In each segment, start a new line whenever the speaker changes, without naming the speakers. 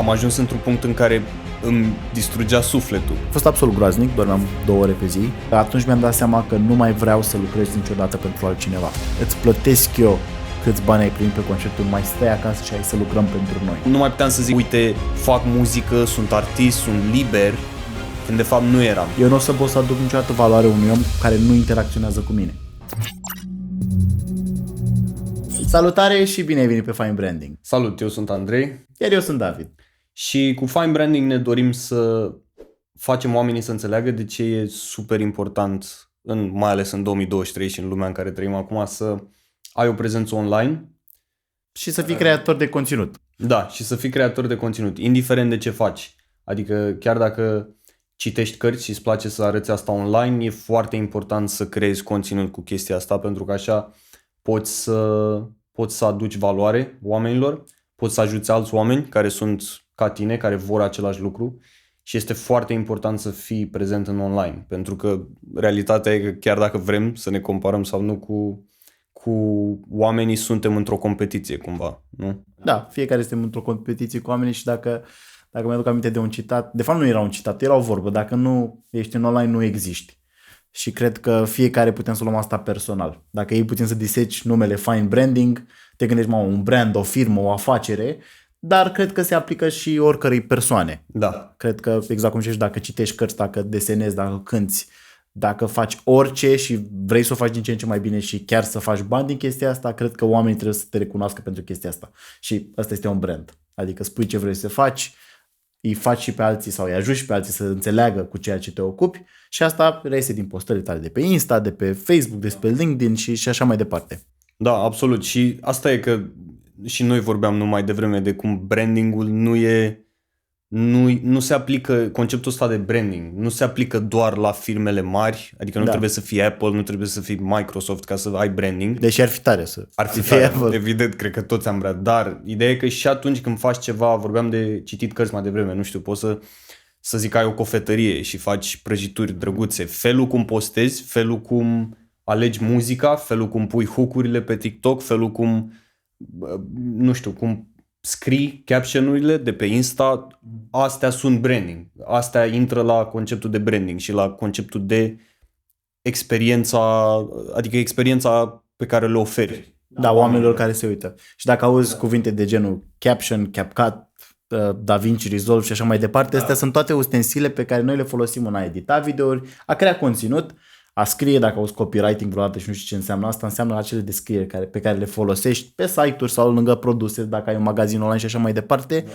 am ajuns într-un punct în care îmi distrugea sufletul.
A fost absolut groaznic, dormeam 2 ore pe zi. Atunci mi-am dat seama că nu mai vreau să lucrez niciodată pentru altcineva. Îți plătesc eu câți bani ai primit pe concertul, mai stai acasă și hai să lucrăm pentru noi.
Nu mai puteam să zic, uite, fac muzică, sunt artist, sunt liber, când de fapt nu eram.
Eu nu o să pot să aduc niciodată valoare unui om care nu interacționează cu mine. Salutare și bine ai venit pe Fine Branding.
Salut, eu sunt Andrei.
Iar eu sunt David.
Și cu Fine Branding ne dorim să facem oamenii să înțeleagă de ce e super important, mai ales în 2023 și în lumea în care trăim acum, să ai o prezență online.
Și să fii creator de conținut.
Da, și să fii creator de conținut, indiferent de ce faci. Adică chiar dacă citești cărți și îți place să arăți asta online, e foarte important să creezi conținut cu chestia asta, pentru că așa poți să aduci valoare oamenilor, poți să ajuți alți oameni care sunt ca tine, care vor același lucru și este foarte important să fii prezent în online, pentru că realitatea e că chiar dacă vrem să ne comparăm sau nu cu oamenii, suntem într-o competiție cumva, nu?
Da, fiecare suntem într-o competiție cu oamenii și dacă mi-aduc aminte de un citat, de fapt nu era un citat, era o vorbă, dacă nu ești în online nu existi. Și cred că fiecare putem să luăm asta personal. Dacă ei putem să diseci numele Fine Branding, te gândești, un brand, o firmă, o afacere, dar cred că se aplică și oricărei persoane.
Da.
Cred că, exact cum știi, dacă citești cărți, dacă desenezi, dacă cânti, dacă faci orice și vrei să o faci din ce în ce mai bine și chiar să faci bani din chestia asta, cred că oamenii trebuie să te recunoască pentru chestia asta. Și asta este un brand. Adică spui ce vrei să faci, îi faci și pe alții sau îi ajuți și pe alții să înțeleagă cu ceea ce te ocupi și asta reiese din postările tale de pe Insta, de pe Facebook, de pe LinkedIn și așa mai departe.
Da, absolut. Și asta e că și noi vorbeam numai devreme de cum brandingul nu se aplică, conceptul ăsta de branding nu se aplică doar la firmele mari, adică nu trebuie să fii Apple, nu trebuie să fii Microsoft ca să ai branding.
Deși ar fi tare să
fie Apple. Evident, cred că toți am vrea, dar ideea e că și atunci când faci ceva, vorbeam de citit cărți mai devreme, nu știu, poți să zic că ai o cofetărie și faci prăjituri drăguțe, felul cum postezi, felul cum alegi muzica, felul cum pui hook-urile pe TikTok, felul cum, nu știu, cum scrii caption-urile de pe Insta, astea sunt branding. Astea intră la conceptul de branding și la conceptul de experiența pe care le oferi.
Da, oamenilor care se uită. Și dacă auzi cuvinte de genul caption, CapCut, DaVinci Resolve și așa mai departe, astea sunt toate ustensile pe care noi le folosim în a edita videouri, a crea conținut, a scrie, dacă auzi copywriting vreodată și nu știu ce înseamnă asta, înseamnă acele descrieri pe care le folosești pe site-uri sau lângă produse, dacă ai un magazin online și așa mai departe.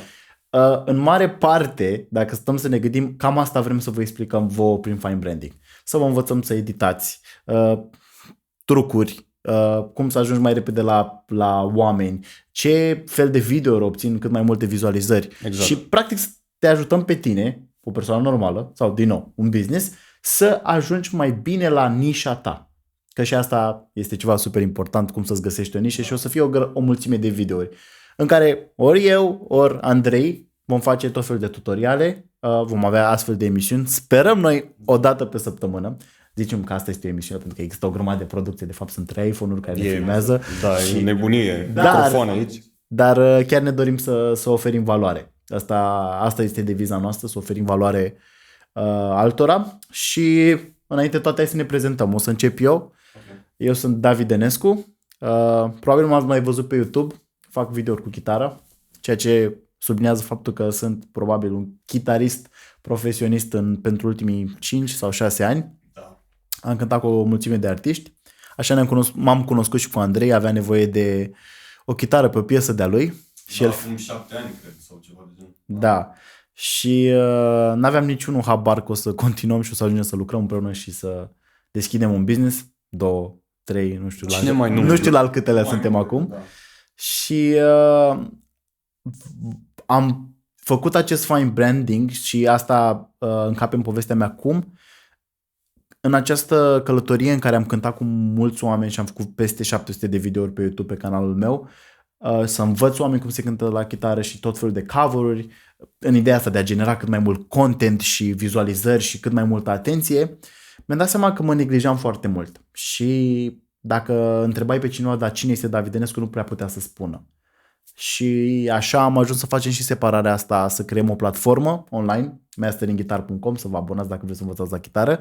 Da. În mare parte, dacă stăm să ne gândim, cam asta vrem să vă explicăm vouă prin Fine Branding. Să vă învățăm să editați, trucuri, cum să ajungi mai repede la oameni, ce fel de video obțin cât mai multe vizualizări.
Exact.
Și practic te ajutăm pe tine, o persoană normală sau din nou un business, să ajungi mai bine la nișa ta. Că și asta este ceva super important, cum să-ți găsești o nișă și o să fie o mulțime de videouri în care ori eu, ori Andrei vom face tot felul de tutoriale, vom avea astfel de emisiuni. Sperăm noi o dată pe săptămână. Zicem că asta este o emisiune pentru că există o grămadă de producție, de fapt sunt 3 iPhone-uri care ne filmează.
Da, și e nebunie, microfon aici.
Dar chiar ne dorim să oferim valoare. Asta este deviza noastră, să oferim valoare altora și înainte toate hai să ne prezentăm. O să încep eu. Okay. Eu sunt David Denescu. Probabil m-ați mai văzut pe YouTube. Fac videouri cu chitară, ceea ce sublinează faptul că sunt probabil un chitarist profesionist pentru ultimii 5 sau 6 ani. Da. Am cântat cu o mulțime de artiști. Așa m-am cunoscut și cu Andrei. Avea nevoie de o chitară pe o piesă de-a lui.
Și acum 7 ani, cred, sau ceva de genul.
Da. Și n-aveam niciunul habar că o să continuăm și o să ajungem să lucrăm împreună și să deschidem un business. 2, 3, nu știu. Nu știu la al câtelea suntem acum. Da. Și am făcut acest Fine Branding și asta încape în povestea mea cum. În această călătorie în care am cântat cu mulți oameni și am făcut peste 700 de videouri pe YouTube pe canalul meu, să învăț oameni cum se cântă la chitară și tot felul de cover-uri, în ideea asta de a genera cât mai mult content și vizualizări și cât mai multă atenție, mi-am dat seama că mă neglijam foarte mult. Și dacă întrebai pe cineva, dar cine este David Denescu, nu prea putea să spună. Și așa am ajuns să facem și separarea asta, să creăm o platformă online, masteringguitar.com, să vă abonați dacă vreți să învățați la chitară,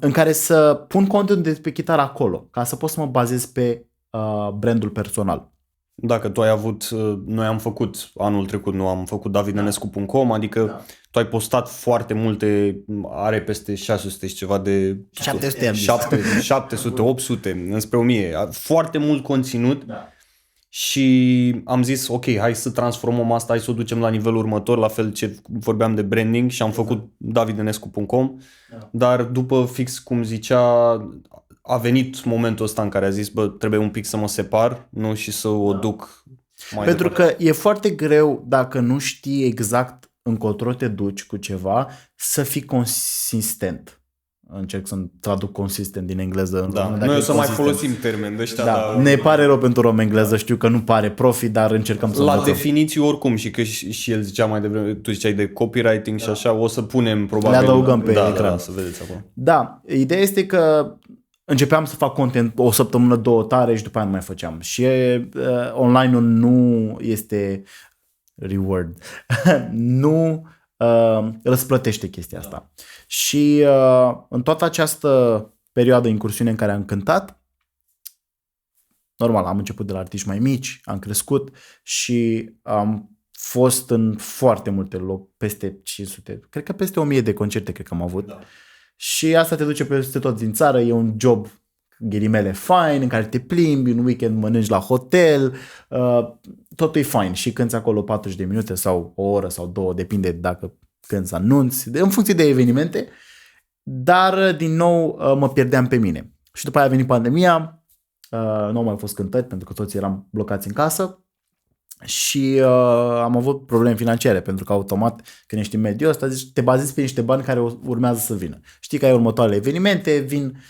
în care să pun content despre chitară acolo, ca să pot să mă bazez pe brandul personal.
Dacă tu ai avut, noi am făcut anul trecut, nu am făcut davidenescu.com, adică tu ai postat foarte multe, are peste 600 și ceva de... 700, 800, înspre 1000, foarte mult conținut.
Da.
Și am zis, ok, hai să transformăm asta, hai să o ducem la nivelul următor, la fel ce vorbeam de branding și am făcut davidenescu.com, dar după fix cum zicea, a venit momentul ăsta în care a zis, bă, trebuie un pic să mă separ, nu, și să o duc mai
Pentru
departe.
că e foarte greu, dacă nu știi exact încotro te duci cu ceva, să fii consistent. Încerc să traduc consistent din engleză.
Da, noi o să mai folosim termeni de ăștia.
Da, ne pare rău pentru romă engleză, știu că nu pare profi, dar încercăm să
la
învățăm.
definiții oricum, și că și el zicea mai devreme, tu ziceai de copywriting și așa, o să punem probabil.
Le adăugăm pe ecran.
Da, să vedeți acolo.
Da, ideea este că începeam să fac content o săptămână, 2 tare și după aia nu mai făceam. Și online-ul nu este reward. Nu răsplătește chestia asta. Și în toată această perioadă incursiune în care am cântat, normal, am început de la artiști mai mici, am crescut și am fost în foarte multe locuri, peste 500, cred că peste 1000 de concerte cred că am avut. Da. Și asta te duce peste tot din țară, e un job ghilimele fine, în care te plimbi, un weekend mănânci la hotel, totul e fine și cânti acolo 40 de minute sau o oră sau 2, depinde dacă cânti anunți, în funcție de evenimente, dar din nou mă pierdeam pe mine. Și după aia a venit pandemia, nu au mai fost cântări pentru că toți eram blocați în casă și am avut probleme financiare pentru că automat când ești în mediul ăsta te bazezi pe niște bani care urmează să vină. Știi că ai următoarele evenimente, vin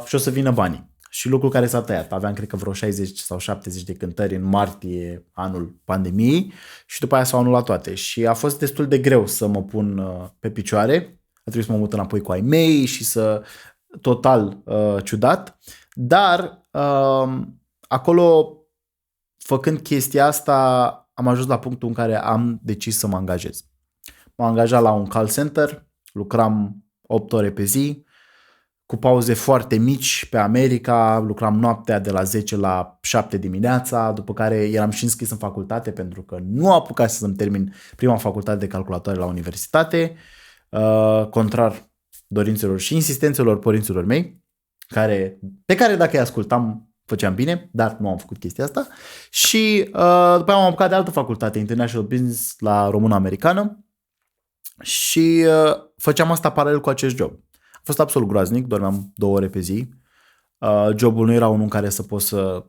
și o să vină banii. Și lucru care s-a tăiat. Aveam cred că vreo 60 sau 70 de cântări în martie anul pandemiei și după aia s-au anulat toate. Și a fost destul de greu să mă pun pe picioare. A trebuit să mă mut înapoi cu ai mei și să total ciudat. Dar acolo, făcând chestia asta, am ajuns la punctul în care am decis să mă angajez. M-am angajat la un call center, lucram 8 ore pe zi, cu pauze foarte mici pe America, lucram noaptea de la 10 la 7 dimineața, după care eram și înscris în facultate pentru că nu apucat să-mi termin prima facultate de calculatoare la universitate, contrar dorințelor și insistențelor părinților mei, pe care dacă îi ascultam făceam bine, dar nu am făcut chestia asta. Și după aia m-am apucat de altă facultate, International Business la română-americană și făceam asta paralel cu acest job. A fost absolut groaznic, dormeam 2 ore pe zi. Jobul nu era unul în care să poți să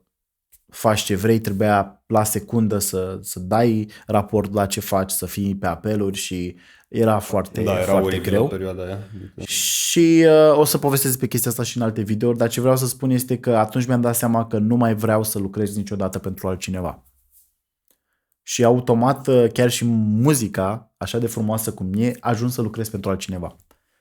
faci ce vrei, trebuia la secundă să dai raport la ce faci, să fii pe apeluri și era foarte, foarte greu.
Perioada aia.
Și o să povestesc despre chestia asta și în alte videouri, dar ce vreau să spun este că atunci mi-am dat seama că nu mai vreau să lucrez niciodată pentru altcineva. Și automat, chiar și muzica, așa de frumoasă cum e, ajung să lucrez pentru altcineva.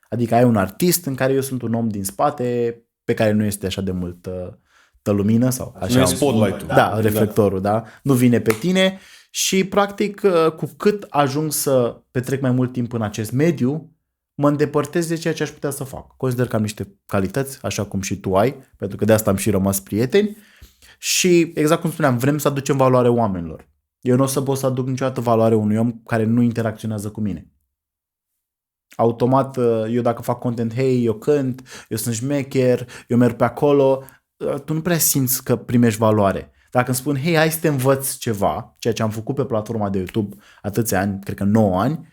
Adică ai un artist în care eu sunt un om din spate pe care nu este așa de multă lumină sau așa.
Nu e spotlight-ul.
Da, reflectorul, da. Nu vine pe tine și practic cu cât ajung să petrec mai mult timp în acest mediu, mă îndepărtez de ceea ce aș putea să fac. Consider că am niște calități, așa cum și tu ai, pentru că de asta am și rămas prieteni și exact cum spuneam, vrem să aducem valoare oamenilor. Eu nu o să pot să aduc niciodată valoare unui om care nu interacționează cu mine. Automat, eu dacă fac content, hei, eu cânt, eu sunt șmecher, eu merg pe acolo, tu nu prea simți că primești valoare. Dacă îmi spun, hei, hai să te învăț ceva, ceea ce am făcut pe platforma de YouTube atâția ani, cred că 9 ani,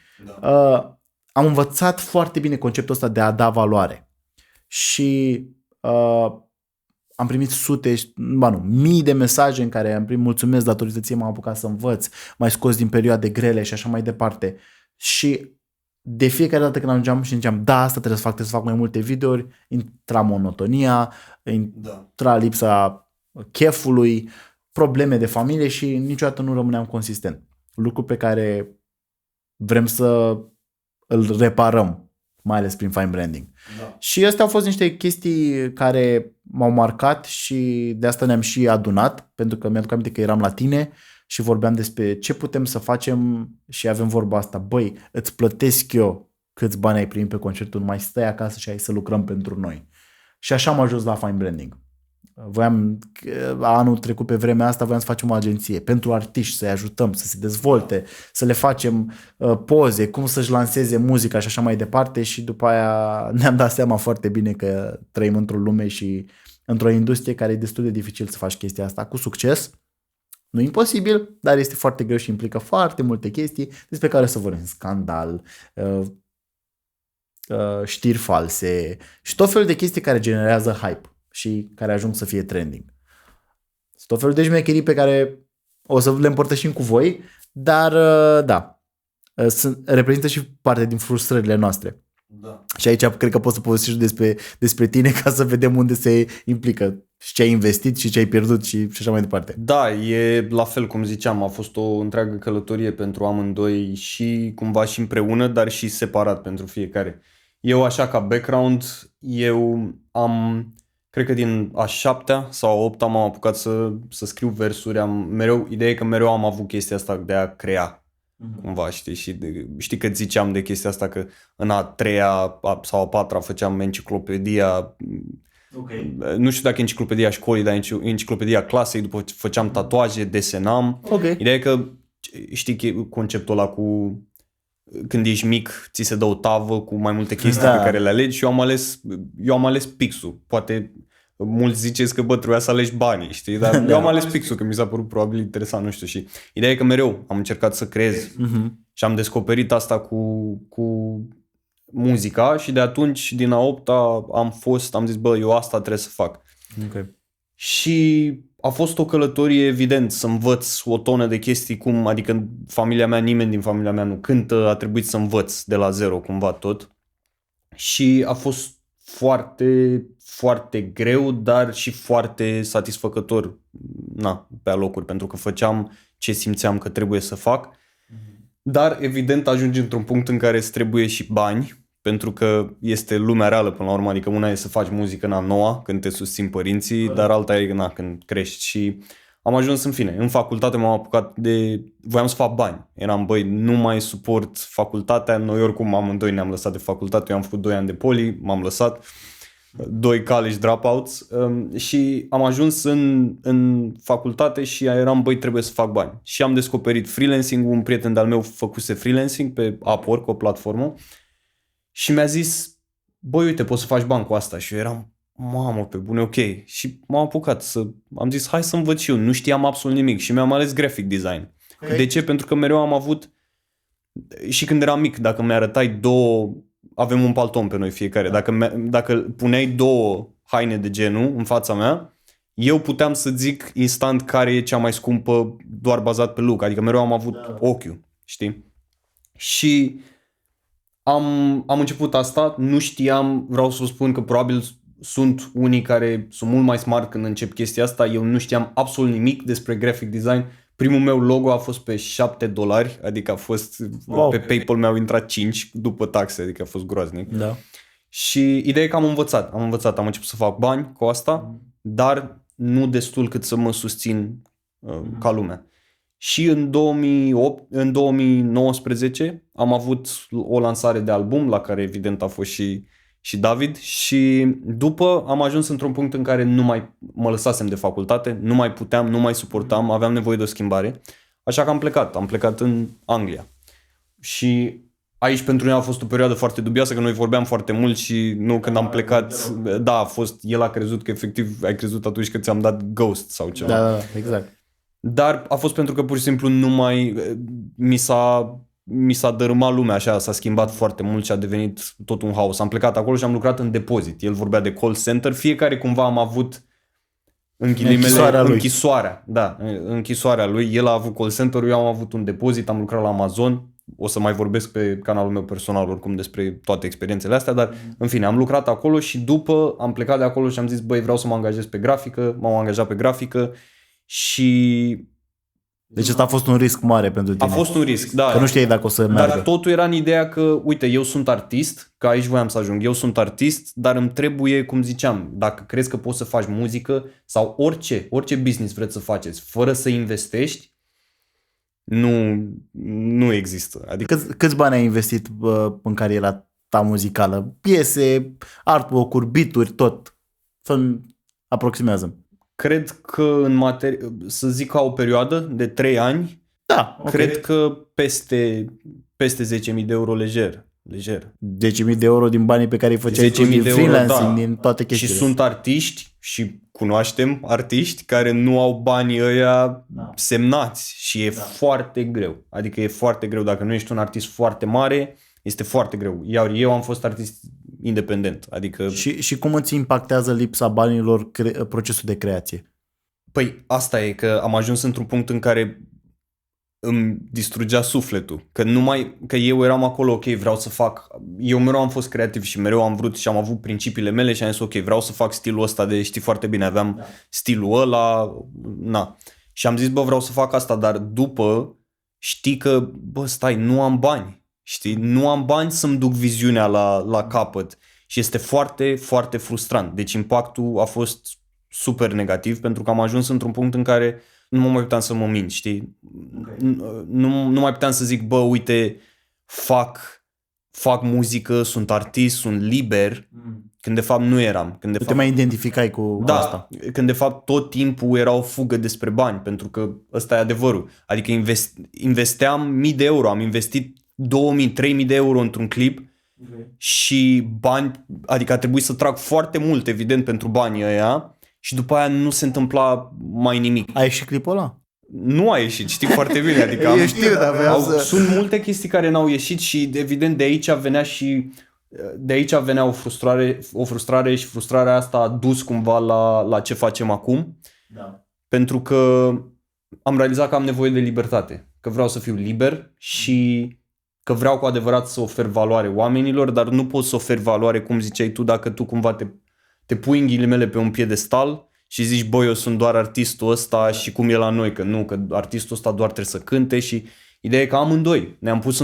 am învățat foarte bine conceptul ăsta de a da valoare. Și am primit mii de mesaje în care am primit mulțumesc, datorită ție m-am apucat să învăț, m-ai scos din perioade grele și așa mai departe. Și de fiecare dată când ajungeam și ziceam, da, asta trebuie să fac mai multe videouri, intra monotonia, intra lipsa chefului, probleme de familie și niciodată nu rămâneam consistent. Lucru pe care vrem să îl reparăm, mai ales prin fine branding. Da. Și astea au fost niște chestii care m-au marcat și de asta ne-am și adunat, pentru că mi-aduc aminte că eram la tine și vorbeam despre ce putem să facem și avem vorba asta. Băi, îți plătesc eu câți bani ai primit pe concertul, mai stai acasă și hai să lucrăm pentru noi. Și așa am ajuns la Fine Branding. Anul trecut pe vremea asta voiam să facem o agenție pentru artiști, să-i ajutăm să se dezvolte, să le facem poze, cum să-și lanseze muzica și așa mai departe și după aia ne-am dat seama foarte bine că trăim într-o lume și într-o industrie care e destul de dificil să faci chestia asta cu succes. Nu e imposibil, dar este foarte greu și implică foarte multe chestii despre care să vorbim. Scandal, știri false și tot felul de chestii care generează hype și care ajung să fie trending. Sunt tot felul de șmecherii pe care o să le împărtășim cu voi, dar da, reprezintă și parte din frustrările noastre.
Da.
Și aici cred că poți să povestești despre tine ca să vedem unde se implică și ce ai investit și ce ai pierdut și așa mai departe.
Da, e la fel cum ziceam, a fost o întreagă călătorie pentru amândoi și cumva și împreună, dar și separat pentru fiecare. Eu așa ca background, eu am, cred că din a 7-a sau a 8-a m-am apucat să scriu versuri, ideea e că mereu am avut chestia asta de a crea. Cumva, știi? Și știi că ziceam de chestia asta că în a 3-a sau a 4-a făceam enciclopedia,
Okay.
nu știu dacă enciclopedia școlii, dar enciclopedia clasei, după făceam tatuaje, desenam.
Okay.
Ideea e că știi conceptul ăla cu când ești mic, ți se dă o tavă cu mai multe chestii pe care le alegi și eu am ales pixul. Poate mulți ziceți că trebuia să alegi banii, știi? Dar eu am ales pixul, că mi s-a părut probabil interesant, nu știu. Și ideea e că mereu am încercat să creez și am descoperit asta cu muzica și de atunci, din a 8-a, am zis, bă, eu asta trebuie să fac.
Okay.
Și a fost o călătorie, evident, să învăț o tonă de chestii, adică familia mea, nimeni din familia mea nu cântă, a trebuit să învăț de la zero cumva tot. Și a fost foarte, foarte greu, dar și foarte satisfăcător, pe alocuri, pentru că făceam ce simțeam că trebuie să fac. Dar, evident, ajungi într-un punct în care îți trebuie și bani, pentru că este lumea reală până la urmă, adică una e să faci muzică în a noua, când te susțin părinții, dar alta e când crești. Și am ajuns în facultate m-am apucat voiam să fac bani. Eram, băi, nu mai suport facultatea, noi oricum amândoi ne-am lăsat de facultate, eu am făcut 2 ani de poli, m-am lăsat, 2 college dropouts și am ajuns în facultate și eram, băi, trebuie să fac bani. Și am descoperit freelancing, un prieten de-al meu făcuse freelancing pe Upwork, o platformă, și mi-a zis, băi, uite, poți să faci bani cu asta. Și eu eram, mamă, pe bune, ok. Și m-am apucat am zis, hai să învăț și eu. Nu știam absolut nimic și mi-am ales graphic design. Okay. De ce? Pentru că mereu am avut, și când eram mic, dacă mi-arătai avem un palton pe noi fiecare, dacă puneai 2 haine de genul în fața mea, eu puteam să zic instant care e cea mai scumpă doar bazat pe look. Adică mereu am avut ochiul, știi? Și am început asta, nu știam, vreau să vă spun că probabil sunt unii care sunt mult mai smart când încep chestia asta, eu nu știam absolut nimic despre graphic design. Primul meu logo a fost pe $7, adică a fost, pe PayPal mi-au intrat 5 după taxe, adică a fost groaznic.
Da.
Și ideea e că am învățat, am început să fac bani cu asta, dar nu destul cât să mă susțin ca lumea. Și în 2019 am avut o lansare de album la care evident a fost și David și după am ajuns într-un punct în care nu mai mă lăsasem de facultate, nu mai puteam, nu mai suportam, aveam nevoie de o schimbare, așa că am plecat în Anglia. Și aici pentru noi a fost o perioadă foarte dubioasă, că noi vorbeam foarte mult și nu când am plecat, el a crezut că efectiv ai crezut atunci că ți-am dat ghost sau ceva.
Da, exact.
Dar a fost pentru că pur și simplu nu mai mi s-a dărâmat lumea, așa, s-a schimbat foarte mult și a devenit tot un haos. Am plecat acolo și am lucrat în depozit. El vorbea de call center, fiecare cumva am avut închisoarea lui. El a avut call center-ul, eu am avut un depozit, am lucrat la Amazon. O să mai vorbesc pe canalul meu personal oricum despre toate experiențele astea, dar în fine, am lucrat acolo și după am plecat de acolo și am zis, băi, vreau să mă angajez pe grafică, m-am angajat pe grafică și...
Deci ăsta a fost un risc mare pentru tine.
A fost un risc, da.
Că nu știai dacă o să meargă.
Dar totul era în ideea că, uite, eu sunt artist, că aici voiam să ajung, eu sunt artist, dar îmi trebuie, cum ziceam, dacă crezi că poți să faci muzică sau orice business vreți să faceți, fără să investești, Nu există. Adică
Câți bani ai investit în cariera ta muzicală? Piese, artwork-uri, beat-uri, tot. Fă-mi aproximează.
cred că să zic ca o perioadă de 3 ani,
Da, ok.
cred că peste 10.000 de euro lejer.
10.000 de euro din banii pe care îi făceai tu
10.000
din
de euro,
freelancing,
da.
din toate
Și
chestiile.
sunt artiști și cunoaștem artiști care nu au banii ăia semnați și e foarte greu. Adică e foarte greu. Dacă nu ești un artist foarte mare, este foarte greu. Iar eu am fost artist independent. Adică
Și cum îți impactează lipsa banilor procesul de creație?
Păi asta e, că am ajuns într-un punct în care îmi distrugea sufletul. Că eu eram acolo, ok, vreau să fac... Eu mereu am fost creativ și mereu am vrut și am avut principiile mele și am zis, ok, vreau să fac stilul ăsta de, știi foarte bine, aveam stilul ăla, na. Și am zis, bă, vreau să fac asta, dar după știi că, bă, stai, nu am bani. Știi, nu am bani să-mi duc viziunea la capăt. Și este foarte, foarte frustrant. Deci impactul a fost super negativ pentru că am ajuns într-un punct în care nu mă mai puteam să mă mint, știi? Okay. Nu mai puteam să zic, bă, uite, fac muzică, sunt artist, sunt liber, când de fapt nu eram.
Tu te mai identificai cu asta.
Când de fapt tot timpul era o fugă despre bani, pentru că ăsta e adevărul. Adică investeam mii de euro, am investit 2.000-3.000 de euro într-un clip și bani, adică a trebuit să trag foarte mult, evident, pentru banii ăia. Și după aia nu se întâmpla mai nimic.
A ieșit clipul ăla?
Nu a ieșit, știi foarte bine. Adică
Eu știu, dar
sunt multe chestii care n-au ieșit și evident de aici venea o frustrare și frustrarea asta a dus cumva la ce facem acum.
Da.
Pentru că am realizat că am nevoie de libertate. Că vreau să fiu liber și că vreau cu adevărat să ofer valoare oamenilor, dar nu poți să oferi valoare, cum ziceai tu, dacă tu cumva te pui în ghilimele pe un piedestal și zici, băi, eu sunt doar artistul ăsta și cum e la noi, că nu, că artistul ăsta doar trebuie să cânte și ideea e că amândoi ne-am pus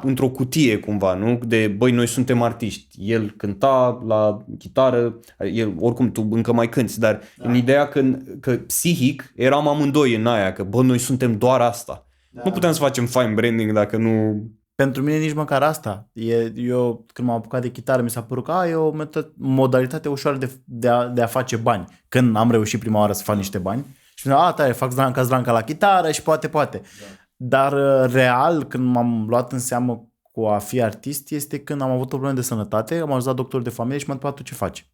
într-o cutie cumva, nu? De, băi, noi suntem artiști. El cânta la chitară, oricum tu încă mai cânti, dar în ideea că psihic eram amândoi în aia, că bă, noi suntem doar asta. Nu putem să facem fine branding dacă nu...
Pentru mine nici măcar asta. Eu când m-am apucat de chitară mi s-a părut că e o modalitate ușoară de a face bani. Când am reușit prima oară să fac niște bani și mi-am zis, tare, fac zdranca la chitară și poate. Da. Dar real, când m-am luat în seamă cu a fi artist, este când am avut o problemă de sănătate, am ajuns la doctor de familie și m-a întrebat, tu ce faci?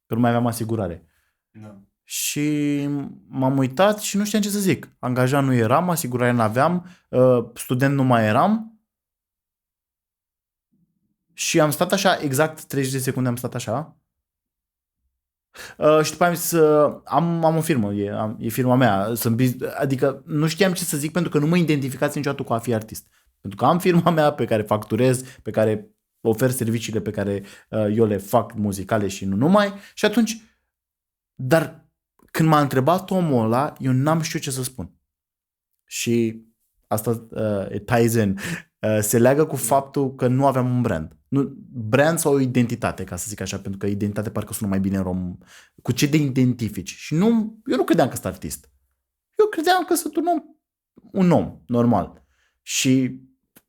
Că nu mai aveam asigurare. Da. Și m-am uitat și nu știam ce să zic. Angajat nu eram, asigurare nu aveam, student nu mai eram. Și am stat așa, exact 30 de secunde am stat așa. Și după aia am zis, am o firmă, e firma mea. Adică nu știam ce să zic pentru că nu mă identificați niciodată cu a fi artist. Pentru că am firma mea pe care facturez, pe care ofer serviciile pe care eu le fac muzicale și nu numai. Și atunci, dar când m-a întrebat omul ăla, eu n-am știut ce să spun. Și asta ties in. Se leagă cu faptul că nu aveam un brand. Brand sau o identitate, ca să zic așa, pentru că identitate parcă sună mai bine în rom. Cu ce te identifici? Și eu nu credeam că sunt artist. Eu credeam că sunt un om normal. Și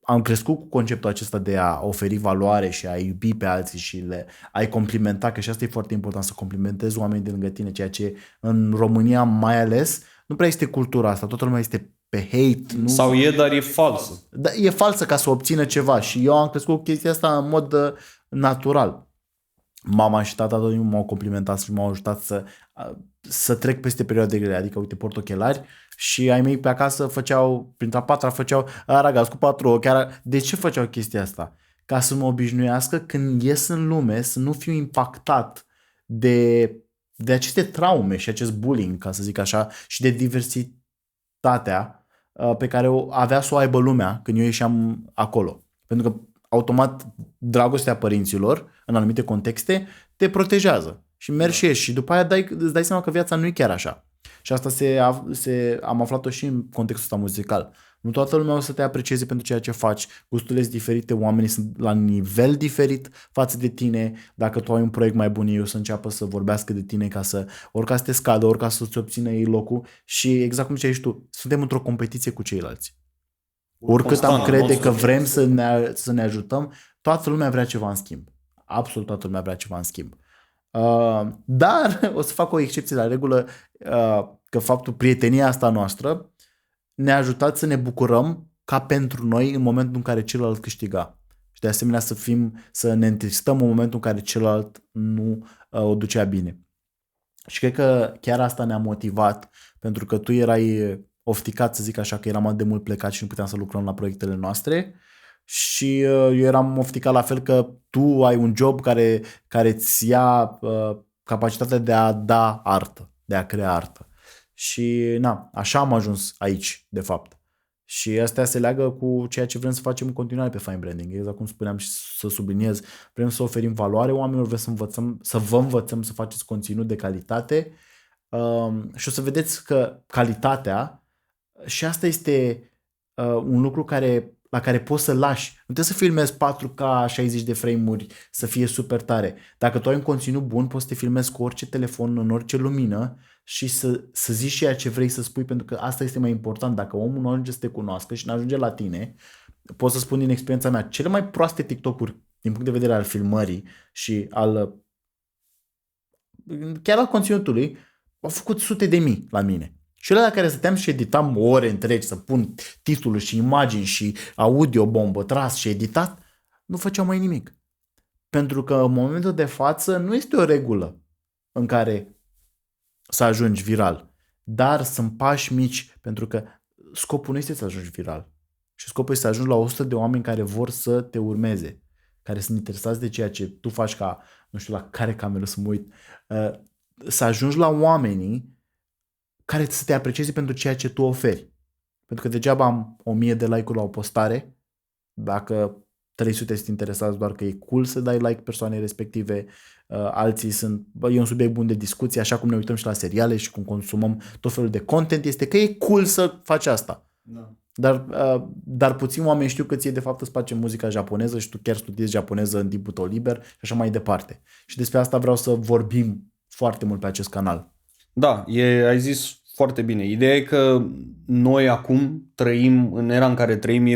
am crescut cu conceptul acesta de a oferi valoare și a iubi pe alții și a-i complimenta, că și asta e foarte important, să complimentezi oamenii de lângă tine, ceea ce în România mai ales nu prea este cultura asta, toată lumea este pe hate. Nu?
Sau dar e falsă.
Da, e falsă ca să obțină ceva și eu am crescut cu chestia asta în mod natural. Mama și tata tot timpul m-au complimentat și m-au ajutat să trec peste perioade grele, adică uite, port ochelari și ai mei pe acasă printre a patra făceau aragaz cu 4 ochi. De ce făceau chestia asta? Ca să mă obișnuiască când ies în lume să nu fiu impactat de aceste traume și acest bullying, ca să zic așa, și de diversitatea pe care avea să o aibă lumea când eu ieșeam acolo. Pentru că automat dragostea părinților în anumite contexte te protejează și mergi și ieși și după aia îți dai seama că viața nu e chiar așa. Și asta am aflat-o și în contextul ăsta muzical. Nu toată lumea o să te aprecieze pentru ceea ce faci. Gusturile sunt diferite, oamenii sunt la nivel diferit față de tine. Dacă tu ai un proiect mai bun, ei o să înceapă să vorbească de tine ori ca să te scadă, ori ca să-ți obțină ei locul. Și exact cum ziceai tu, suntem într-o competiție cu ceilalți. Oricât am crede că vrem să ne ajutăm, toată lumea vrea ceva în schimb. Absolut toată lumea vrea ceva în schimb. Dar o să fac o excepție la regulă, că faptul prietenia asta noastră ne-a ajutat să ne bucurăm ca pentru noi în momentul în care celălalt câștiga. Și de asemenea să ne întristăm în momentul în care celălalt nu o ducea bine. Și cred că chiar asta ne-a motivat, pentru că tu erai ofticat, să zic așa, că eram atât de mult plecat și nu puteam să lucrăm la proiectele noastre. Și eu eram ofticat la fel, că tu ai un job care îți ia capacitatea de a da artă, de a crea artă. Și așa am ajuns aici, de fapt. Și astea se leagă cu ceea ce vrem să facem în continuare pe Fine Branding. Exact cum spuneam și să subliniez, vrem să oferim valoare oamenilor, vrem să vă învățăm să faceți conținut de calitate și o să vedeți că calitatea, și asta este un lucru la care poți să lași. Nu trebuie să filmezi 4K, 60 de frame-uri, să fie super tare. Dacă tu ai un conținut bun, poți să te filmezi cu orice telefon, în orice lumină și să zici ceea ce vrei să spui, pentru că asta este mai important. Dacă omul nu ajunge să te cunoască și nu ajunge la tine, pot să spun din experiența mea, cele mai proaste TikTok-uri din punct de vedere al filmării și chiar al conținutului au făcut sute de mii la mine. Și la care stăteam și editam ore întregi să pun titlul și imagini și audio bombă tras și editat, nu făceam mai nimic. Pentru că în momentul de față nu este o regulă în care să ajungi viral, dar sunt pași mici, pentru că scopul nu este să ajungi viral. Și scopul este să ajungi la 100 de oameni care vor să te urmeze, care sunt interesați de ceea ce tu faci, ca, nu știu la care cameră să mă uit, să ajungi la oamenii care să te aprecieze pentru ceea ce tu oferi. Pentru că degeaba am 1000 de like-uri la o postare dacă 300 sunt interesați doar că e cool să dai like persoanei respective, alții e un subiect bun de discuție, așa cum ne uităm și la seriale și cum consumăm tot felul de content, este că e cool să faci asta. Da. Dar puțini oameni știu că ție de fapt îți place muzica japoneză și tu chiar studiezi japoneză în timpul tău liber și așa mai departe. Și despre asta vreau să vorbim foarte mult pe acest canal.
Da, ai zis foarte bine. Ideea e că noi acum trăim, în era în care trăim,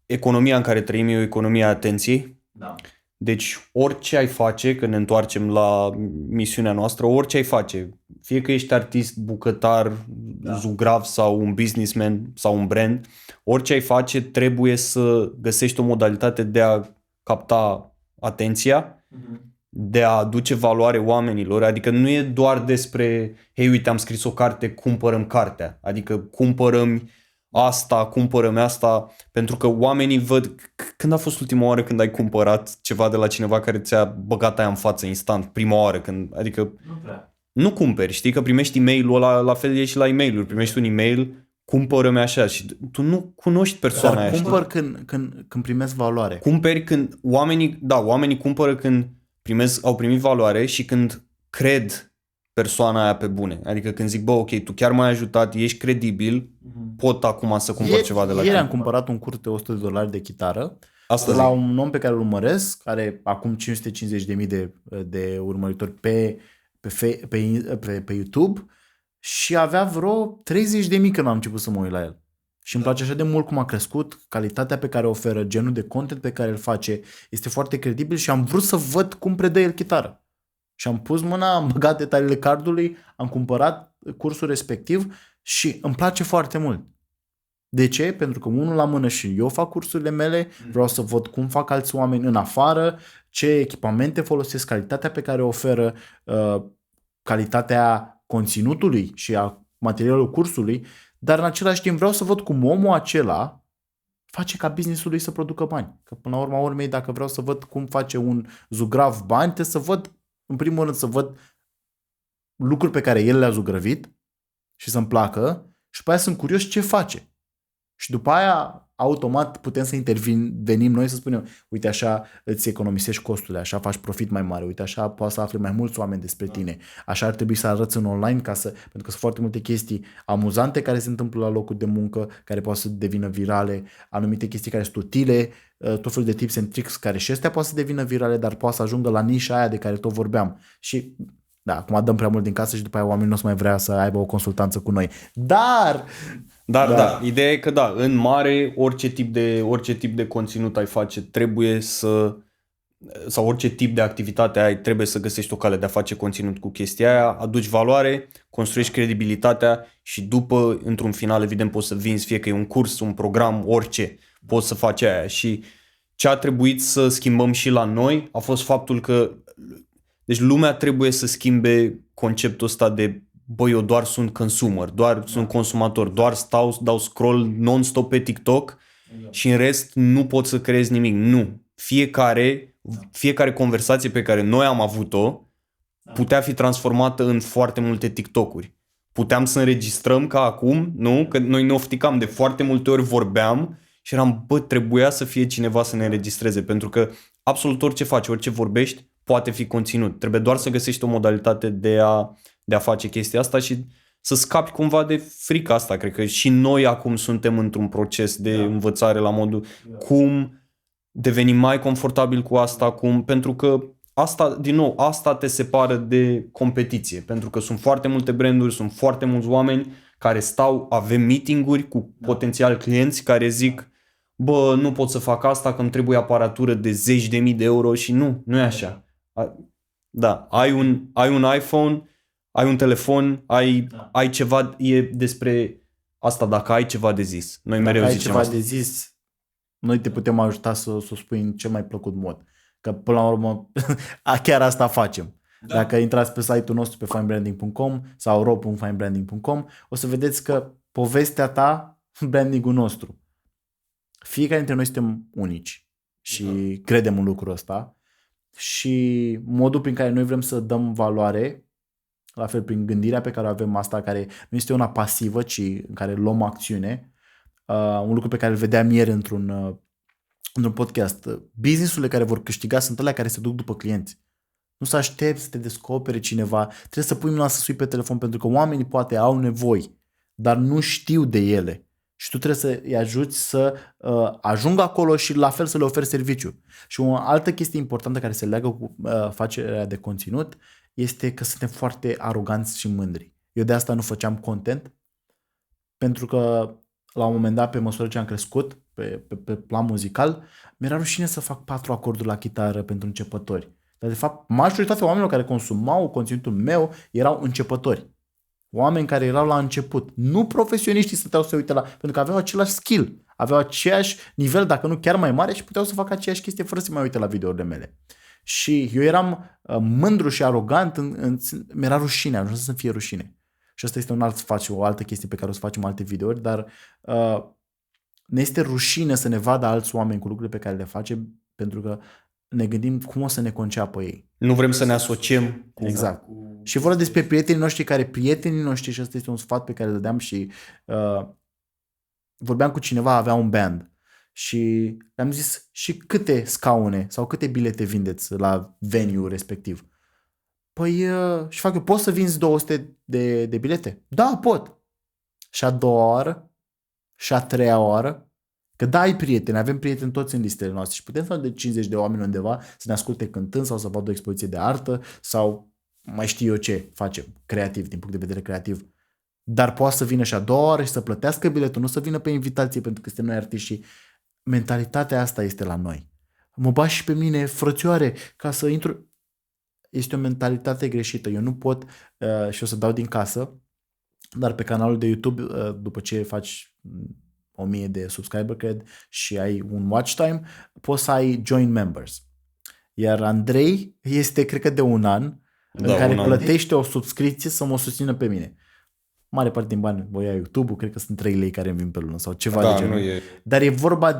economia în care trăim e o economie a atenției. Da. Deci orice ai face, că ne întoarcem la misiunea noastră, orice ai face, fie că ești artist, bucătar, zugrav sau un businessman sau un brand, orice ai face trebuie să găsești o modalitate de a capta atenția, de a aduce valoare oamenilor, adică nu e doar despre, hei, uite, am scris o carte, cumpărăm cartea, adică cumpărăm asta, pentru că oamenii văd. Când a fost ultima oară când ai cumpărat ceva de la cineva care ți-a băgat aia în față instant, prima oară, adică nu cumperi, știi că primești e-mail-ul ăla, la fel e și la e-mail-uri, primești un e-mail, cumpără-mi așa și tu nu cunoști persoana aia.
Dar cumpăr când primesc valoare.
Cumperi când oamenii cumpără când au primit valoare și când cred persoana aia pe bune. Adică când zic, bă, ok, tu chiar m-ai ajutat, ești credibil, pot acum să cumpăr ceva de la tine.
Ieri am cumpărat un curs de $100 de chitară
la
un om pe care îl urmăresc, care acum 550.000 de urmăritori pe YouTube și avea vreo 30.000 când am început să mă uit la el. Și îmi place așa de mult cum a crescut, calitatea pe care o oferă, genul de content pe care îl face, este foarte credibil și am vrut să văd cum predă el chitară. Și am pus mâna, am băgat detaliile cardului, am cumpărat cursul respectiv și îmi place foarte mult. De ce? Pentru că unul la mână și eu fac cursurile mele, vreau să văd cum fac alți oameni în afară, ce echipamente folosesc, calitatea pe care o oferă, calitatea conținutului și a materialului cursului, dar în același timp vreau să văd cum omul acela face ca business-ul lui să producă bani. Că până la urma urmei, dacă vreau să văd cum face un zugrav bani, trebuie să văd, în primul rând, să văd lucruri pe care el le-a zugrăvit și să-mi placă și după aia sunt curios ce face. Și după aia automat putem să intervenim noi să spunem, uite așa îți economisești costurile, așa faci profit mai mare, uite așa poți să afli mai mulți oameni despre tine, așa ar trebui să arăți în online pentru că sunt foarte multe chestii amuzante care se întâmplă la locul de muncă, care poate să devină virale, anumite chestii care sunt utile, tot felul de tips and tricks care și astea poate să devină virale, dar poate să ajungă la nișa aia de care tot vorbeam. Și da, acum dăm prea mult din casă și după aia oamenii nu o să mai vrea să aibă o consultanță cu noi. Dar,
ideea e că da, în mare, orice tip de conținut ai face trebuie sau orice tip de activitate ai, trebuie să găsești o cale de a face conținut cu chestia aia, aduci valoare, construiești credibilitatea și după, într-un final, evident, poți să vinzi, fie că e un curs, un program, orice, poți să faci aia. Și ce a trebuit să schimbăm și la noi a fost faptul că deci lumea trebuie să schimbe conceptul ăsta de băi, eu doar sunt consumer, doar sunt consumator, doar dau scroll non-stop pe TikTok și în rest nu pot să creez nimic. Nu. Fiecare conversație pe care noi am avut-o putea fi transformată în foarte multe TikTok-uri. Puteam să înregistrăm ca acum, nu? Că noi ne ofticam de foarte multe ori vorbeam și eram, trebuia să fie cineva să ne înregistreze, pentru că absolut orice faci, orice vorbești, poate fi conținut. Trebuie doar să găsești o modalitate de a face chestia asta și să scapi cumva de frica asta. Cred că și noi acum suntem într-un proces de învățare la modul cum devenim mai confortabil cu asta, pentru că asta te separă de competiție. Pentru că sunt foarte multe branduri, sunt foarte mulți oameni care avem meeting-uri cu potențial clienți care zic bă, nu pot să fac asta că îmi trebuie aparatură de 10.000 de euro și nu e așa. Da, ai un iPhone, ai un telefon, ai ceva, e despre asta dacă ai ceva de zis. Noi
dacă
mereu
ai
zicem
ceva
asta.
de zis, noi te putem ajuta să o spui în cel mai plăcut mod. Că până la urmă chiar asta facem. Da. Dacă intrați pe site-ul nostru pe finebranding.com sau ro.finebranding.com o să vedeți că povestea ta, branding-ul nostru. Fiecare dintre noi suntem unici și credem în lucrul ăsta și modul prin care noi vrem să dăm valoare, la fel prin gândirea pe care o avem asta, care nu este una pasivă, ci în care luăm acțiune, un lucru pe care îl vedeam ieri într-un podcast. Business-urile care vor câștiga sunt alea care se duc după clienți. Nu să aștepți să te descopere cineva, trebuie să pui mâna să sui pe telefon pentru că oamenii poate au nevoi, dar nu știu de ele. Și tu trebuie să îi ajuți să ajungă acolo și la fel să le oferi serviciu. Și o altă chestie importantă care se leagă cu facerea de conținut este că suntem foarte aroganți și mândri. Eu de asta nu făceam content, pentru că la un moment dat, pe măsură ce am crescut, pe plan muzical, mi-era rușine să fac 4 acorduri la chitară pentru începători. Dar de fapt, majoritatea oamenilor care consumau conținutul meu erau începători. Oameni care erau la început. Nu profesioniștii stăteau să se uite pentru că aveau același skill. Aveau aceeași nivel, dacă nu chiar mai mare și puteau să facă aceeași chestie fără să mai uite la videourile mele. Și eu eram mândru și arogant, mi-era rușine, am ajuns să fie rușine. Și asta este o altă chestie pe care o să facem alte videouri, dar ne este rușine să ne vadă alți oameni cu lucrurile pe care le facem, pentru că ne gândim cum o să ne conceapă ei.
Nu vrem să ne asociem.
Exact. Și vorba despre prietenii noștri, și asta este un sfat pe care îl dădeam și vorbeam cu cineva, avea un band și am zis și câte scaune sau câte bilete vindeți la venue respectiv. Păi, și fac eu, poți să vinzi 200 de bilete? Da, pot. Și a doua oară, și a treia oară, că da, ai prieteni, avem prieteni toți în listele noastre și putem să de 50 de oameni undeva să ne asculte cântând sau să vadă o expoziție de artă sau mai știu eu ce facem, creativ, din punct de vedere creativ. Dar poate să vină și a doua oară și să plătească biletul, nu să vină pe invitație pentru că suntem noi artiști și mentalitatea asta este la noi. Mă bași și pe mine, frățioare, ca să intru... Este o mentalitate greșită. Eu nu pot și o să dau din casă, dar pe canalul de YouTube, după ce faci 1000 de subscriber, cred, și ai un watch time, poți să ai join members. Iar Andrei este, cred că de un an, în care plătește o subscripție să mă susțină pe mine. Mare parte din bani o ia YouTube-ul, cred că sunt 3 lei care îmi vin pe lună sau ceva de genul. Dar e vorba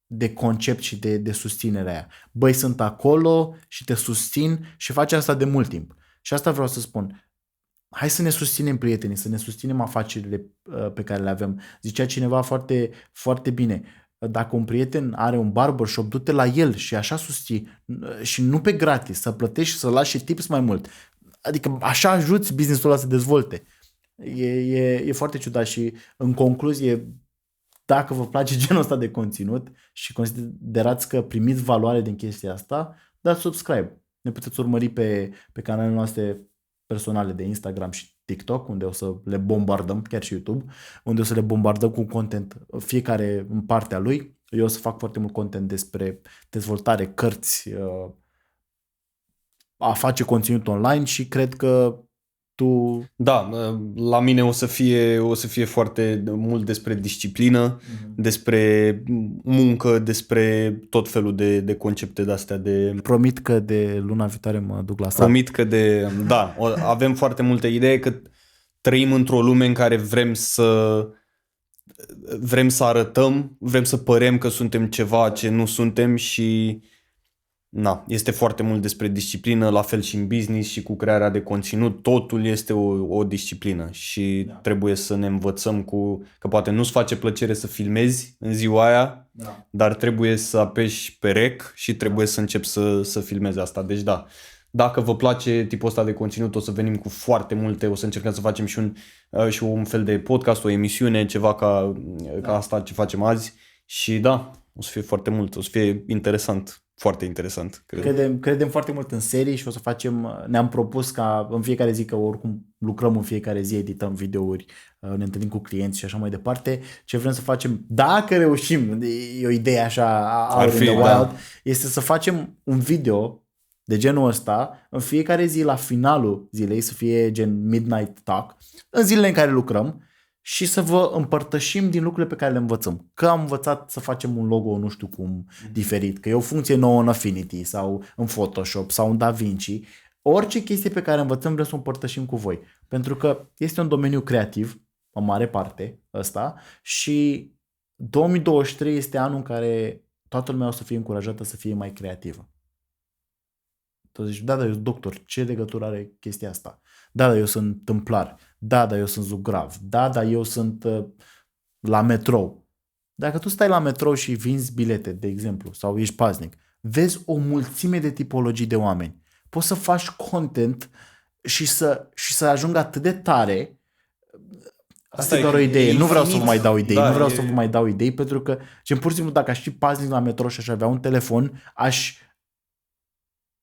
de concept și de susținerea aia. Băi, sunt acolo și te susțin și faci asta de mult timp. Și asta vreau să spun. hai să ne susținem prietenii, să ne susținem afacerile pe care le avem. Zicea cineva foarte, foarte bine, dacă un prieten are un barbershop, du-te la el și așa susții și nu pe gratis, să plătești și să lași și tips mai mult. Adică așa ajuți business-ul ăla să se dezvolte. E foarte ciudat și în concluzie, dacă vă place genul ăsta de conținut și considerați că primiți valoare din chestia asta, dați subscribe. Ne puteți urmări pe canalele noastre personale de Instagram și TikTok, unde o să le bombardăm, chiar și YouTube, unde o să le bombardăm cu content, fiecare în partea lui. Eu o să fac foarte mult content despre dezvoltare, cărți, a face conținut online și cred că tu...
Da, la mine o să fie foarte mult despre disciplină, despre muncă, despre tot felul de concepte de-astea de...
Promit că de luna viitoare mă duc la sat.
Promit că da, avem foarte multe idei, că trăim într-o lume în care vrem să arătăm, vrem să părem că suntem ceva ce nu suntem și este foarte mult despre disciplină, la fel și în business și cu crearea de conținut, totul este o disciplină și trebuie să ne învățăm că poate nu-ți face plăcere să filmezi în ziua aia, dar trebuie să apeși pe rec și trebuie să începi să filmezi asta. Deci da, dacă vă place tipul ăsta de conținut, o să venim cu foarte multe, o să încercăm să facem și un fel de podcast, o emisiune, ceva ca asta ce facem azi și da, o să fie foarte mult, o să fie interesant. Foarte interesant.
Credem foarte mult în serii și o să facem, ne-am propus ca în fiecare zi, că oricum lucrăm în fiecare zi, edităm videouri, ne întâlnim cu clienți și așa mai departe. Ce vrem să facem, dacă reușim, e o idee așa out in the wild, este să facem un video de genul ăsta în fiecare zi, la finalul zilei, să fie gen midnight talk, în zilele în care lucrăm, și să vă împărtășim din lucrurile pe care le învățăm. Că am învățat să facem un logo, nu știu cum, diferit, că e o funcție nouă în Affinity sau în Photoshop sau în DaVinci. Orice chestie pe care învățăm vrem să o împărtășim cu voi. Pentru că este un domeniu creativ, în mare parte, ăsta, și 2023 este anul în care toată lumea o să fie încurajată să fie mai creativă. Tu zici, da, eu sunt doctor, ce legătură are chestia asta? Da, eu sunt tâmplar. Da, eu sunt zugrav. Da, eu sunt la metrou. Dacă tu stai la metrou și vinzi bilete, de exemplu, sau ești paznic, vezi o mulțime de tipologii de oameni. Poți să faci content și să ajungă atât de tare. Asta e doar o idee. Nu vreau să vă mai dau idei. Nu vreau să vă mai dau idei, pentru că, pur și simplu, dacă aș fi paznic la metrou și aș avea un telefon, aș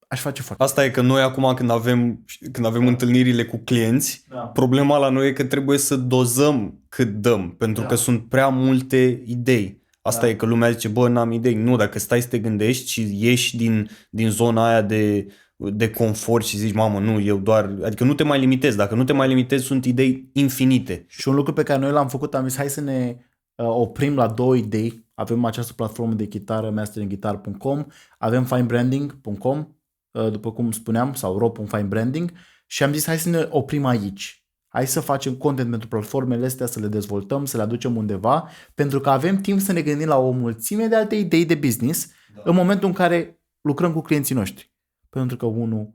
face foarte.
Asta e că noi acum când avem întâlnirile cu clienți, problema la noi e că trebuie să dozăm cât dăm, pentru că sunt prea multe idei. Asta e că lumea zice, n-am idei. Nu, dacă stai să te gândești și ieși din zona aia de confort și zici, mamă, nu, eu doar... Adică nu te mai limitezi. Dacă nu te mai limitezi, sunt idei infinite.
Și un lucru pe care noi l-am făcut, am zis, hai să ne oprim la 2 idei. Avem această platformă de chitară, masteringguitar.com, avem finebranding.com, după cum spuneam, sau ro.finebranding, și am zis, hai să ne oprim aici. Hai să facem content pentru platformele astea, să le dezvoltăm, să le aducem undeva, pentru că avem timp să ne gândim la o mulțime de alte idei de business în momentul în care lucrăm cu clienții noștri. Pentru că unul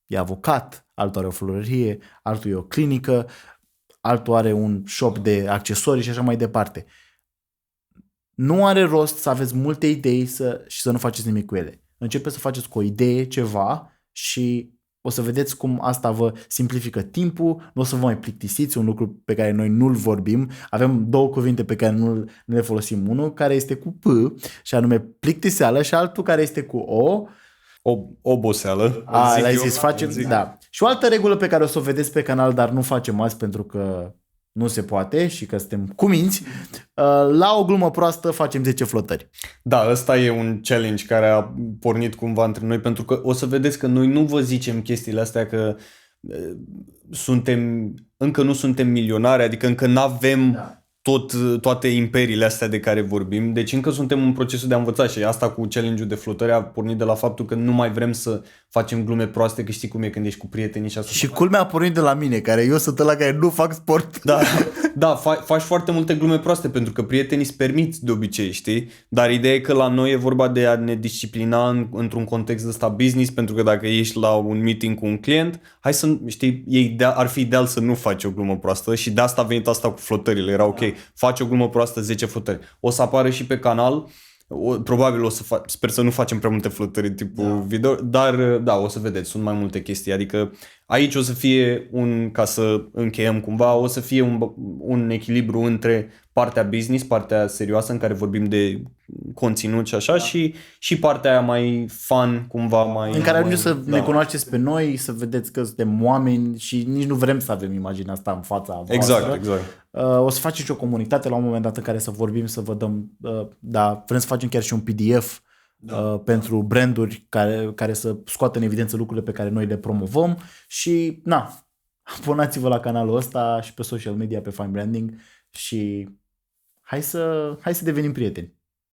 e avocat, altul are o florărie, altul e o clinică, altul are un shop de accesorii și așa mai departe. Nu are rost să aveți multe idei și să nu faceți nimic cu ele. Începeți să faceți cu o idee ceva și o să vedeți cum asta vă simplifică timpul, nu o să vă mai plictisiți, un lucru pe care noi nu-l vorbim. Avem 2 cuvinte pe care nu le folosim. Unul care este cu P și anume plictiseală și altul care este cu O.
Oboseală.
L-ai zis, facem, da. Și o altă regulă pe care o să o vedeți pe canal, dar nu facem azi pentru că nu se poate și că suntem cuminți, la o glumă proastă facem 10 flotări.
Da, ăsta e un challenge care a pornit cumva între noi, pentru că o să vedeți că noi nu vă zicem chestiile astea că încă nu suntem milionari, adică încă n-avem toate imperiile astea de care vorbim, deci încă suntem în procesul de a învăța și asta cu challenge-ul de flotări a pornit de la faptul că nu mai vrem să facem glume proaste, că știi cum e când ești cu prietenii și asta.
Și culmea a pornit de la mine, care eu sunt ăla care nu fac sport.
Da, Da, faci foarte multe glume proaste pentru că prietenii îți permit de obicei, știi? Dar ideea e că la noi e vorba de a ne disciplina într-un context ăsta business, pentru că dacă ești la un meeting cu un client, hai să, știi, ar fi ideal să nu faci o glumă proastă și de asta a venit asta cu flotările. Era ok, faci o glumă proastă, 10 flotări. O să apară și pe canal, probabil sper să nu facem prea multe flotări tipul video, dar da, o să vedeți, sunt mai multe chestii, adică aici o să fie ca să încheiem cumva, o să fie un echilibru între partea business, partea serioasă în care vorbim de conținut și așa și partea aia mai fun, cumva mai...
În care ajungeți să ne cunoașteți pe noi, să vedeți că suntem oameni și nici nu vrem să avem imaginea asta în fața voastră.
Exact.
O să facem și o comunitate la un moment dat în care să vorbim, să vă dăm, vrem să facem chiar și un PDF pentru branduri care să scoată în evidență lucrurile pe care noi le promovăm și abonați-vă la canalul ăsta și pe social media, pe Fine Branding și hai să devenim prieteni.